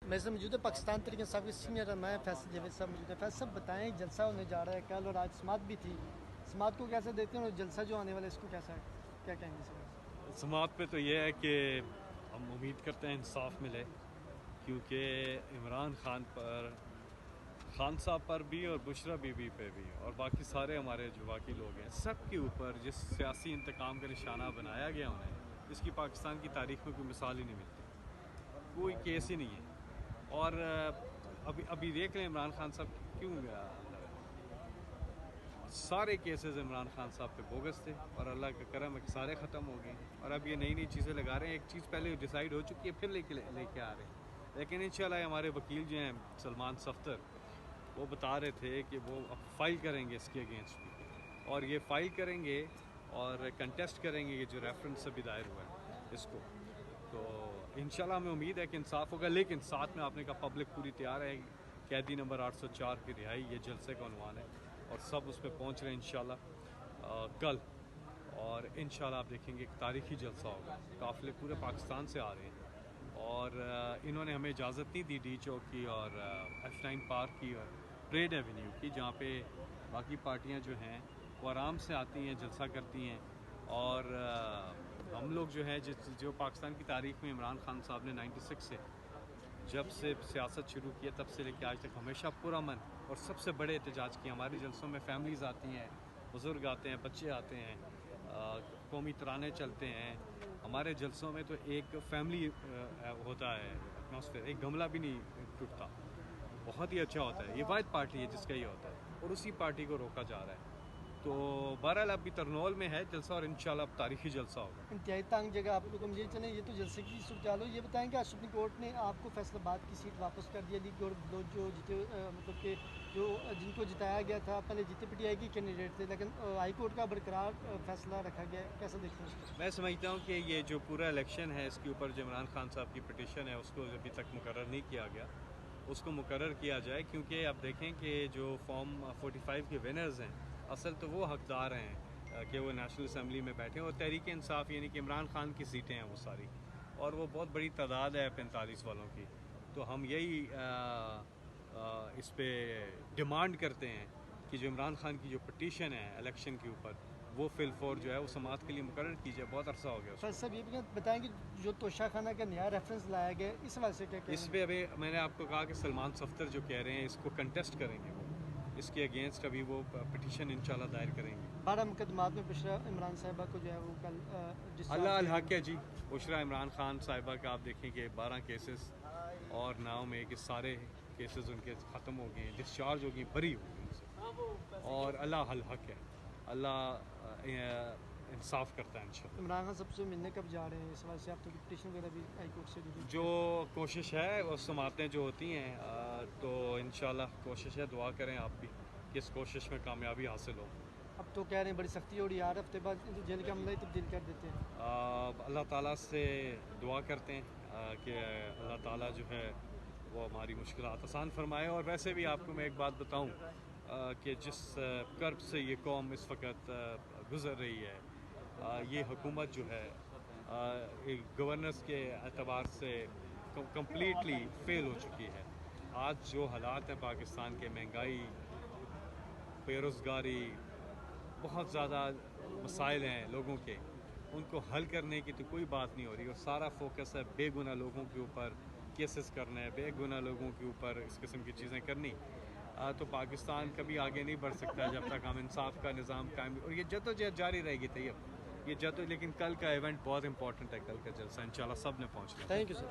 मेरे से मौजूद है पाकिस्तान तरीके इंसाफ के सीनियर रहनुमा फैसल जावेद साहब मौजूद है। फैसल साहब बताएं, जलसा होने जा रहा है कल और आज समात भी थी, समात को कैसे देखते हैं और जलसा जो आने वाला है इसको कैसा क्या कहेंगे सर? समात पे तो ये है कि हम उम्मीद करते हैं इंसाफ मिले, क्योंकि इमरान खान पर, खान साहब पर भी और बुशरा बीबी पे भी और बाकी सारे हमारे जो बाकी लोग हैं सब के ऊपर जिस सियासी इंतकाम का निशाना बनाया गया उन्हें, इसकी पाकिस्तान की तारीख में कोई मिसाल ही नहीं मिलती, कोई केस ही नहीं है। और अभी अभी देख लें इमरान खान साहब क्यों अंदर है। सारे केसेस इमरान खान साहब पे बोगस थे और अल्लाह का करम है कि सारे ख़त्म हो गए और अब ये नई नई चीज़ें लगा रहे हैं। एक चीज़ पहले डिसाइड हो चुकी है फिर लेके आ रहे हैं। लेकिन इंशाल्लाह हमारे वकील जो हैं सलमान सफ्तर, वो बता रहे थे कि वो अब फाइल करेंगे इसके अगेंस्ट भी, और ये फाइल करेंगे और कंटेस्ट करेंगे ये जो रेफरेंस अभी दायर हुआ है इसको। तो इंशाल्लाह हमें उम्मीद है कि इंसाफ होगा। लेकिन साथ में आपने कहा पब्लिक पूरी तैयार है। कैदी नंबर 804 की रिहाई ये जलसे का उन्वान है और सब उस पर पहुँच रहे हैं इंशाल्लाह कल। और इंशाल्लाह आप देखेंगे एक तारीखी जलसा होगा। काफ़िले पूरे पाकिस्तान से आ रहे हैं और इन्होंने हमें इजाज़त नहीं दी डी चौक की और F9 पार्क की और ट्रेड एवेन्यू की, जहाँ पे बाकी पार्टियाँ जो हैं वो आराम से आती हैं, जलसा करती हैं। और हम लोग जो है जो पाकिस्तान की तारीख में इमरान खान साहब ने 96 से जब से सियासत शुरू किया तब से लेकर आज तक हमेशा पुरअमन और सबसे बड़े एहतजाज किए। हमारे जलसों में फैमिलीज़ आती हैं, बुज़ुर्ग आते हैं, बच्चे आते हैं, कौमी तराने चलते हैं। हमारे जलसों में तो एक फैमिली होता है एटमॉस्फेयर, एक गमला भी नहीं टूटता, बहुत ही अच्छा होता है। ये वाहिद पार्टी है जिसका ये होता है और उसी पार्टी को रोका जा रहा है। तो बहरहाल अभी तरनौल में है जलसा और इंशाल्लाह अब तारीखी जलसा होगा। इंतहाई तंग जगह आप लोग मुझे चले, ये तो जलसे की सूरत हो। ये बताएं कि सुप्रीम कोर्ट ने आपको फैसलाबाद की सीट वापस कर दिया। लीग और लोग जो जीते मतलब कि जो जिनको जिताया गया था पहले जीते PTI के कैंडिडेट थे, लेकिन हाई कोर्ट का बरकरार फैसला रखा गया। कैसे देखते हैं उसको? मैं समझता हूँ कि ये जो पूरा इलेक्शन है इसके ऊपर जो इमरान खान साहब की पिटीशन है उसको अभी तक मुकर्रर नहीं किया गया, उसको मुकर्रर किया जाए। क्योंकि आप देखें कि जो फॉर्म 45 के विनर्स हैं असल तो वो हकदार हैं कि वो नेशनल असम्बली में बैठे और तहरीक इंसाफ यानी कि इमरान खान की सीटें हैं वो सारी, और वो बहुत बड़ी तादाद है 45 वालों की। तो हम यही इस पे डिमांड करते हैं कि जो इमरान खान की जो पिटीशन है इलेक्शन के ऊपर वो फिल फॉर जो है वो समात के लिए मुकर्रर कीजिए। बहुत अरसा हो गया। सर सब ये भी बताएं कि जो तोशा खाना का नया रेफरेंस लाया गया इस वजह से क्या इस पर अभी मैंने आपको कहा कि सलमान सफ्तर जो कह रहे हैं इसको कंटेस्ट करेंगे, वो इसके अगेंस्ट अभी वो पिटीशन इंशाल्लाह दायर करेंगे। 12 मुकदमात में बुशरा इमरान साहिबा को जो है वो कल अल्लाह अल हक है जी। बुशरा इमरान खान साहिबा का आप देखें कि 12 केसेस और नाव में कि सारे केसेस उनके ख़त्म हो गए, डिस्चार्ज हो गई, बरी हो गई उनसे, और अल्लाह अल हक है, अल्लाह इंसाफ करता है इंशाल्लाह। इमरान खान सबसे मिलने कब जा रहे हैं इस वजह से? आप तो पिटीशन वगैरह भी हाई कोर्ट से दी। जो कोशिश है वो समातें जो होती हैं तो इंशाल्लाह कोशिश है, दुआ करें आप भी कि इस कोशिश में कामयाबी हासिल हो। अब तो कह रहे हैं बड़ी सख्ती हो रही है, 8 हफ्ते बाद जेल का हमला ही तब्दील कर देते हैं। अल्लाह ताला से दुआ करते हैं कि अल्लाह ताला जो है वो हमारी मुश्किलात आसान फरमाए। और वैसे भी आपको मैं एक बात बताऊं कि जिस कर्ब से ये कौम इस वक्त गुज़र रही है, ये हुकूमत जो है गवर्नेंस के एतबार से कम्प्लीटली फेल हो चुकी है। आज जो हालात हैं पाकिस्तान के, महंगाई, बेरोज़गारी, बहुत ज़्यादा मसाइल हैं लोगों के, उनको हल करने की तो कोई बात नहीं हो रही और सारा फोकस है बेगुनाह लोगों के ऊपर केसेस करने, बेगुनाह लोगों के ऊपर इस किस्म की चीज़ें करनी। तो पाकिस्तान कभी आगे नहीं बढ़ सकता जब तक हम इंसाफ का निज़ाम कायम, और ये जद्दोजहद जारी रहेगी। तैयब ये लेकिन कल का इवेंट बहुत इंपॉर्टेंट है, कल का जलसा इंशाल्लाह सब ने पहुँचना। Thank you sir.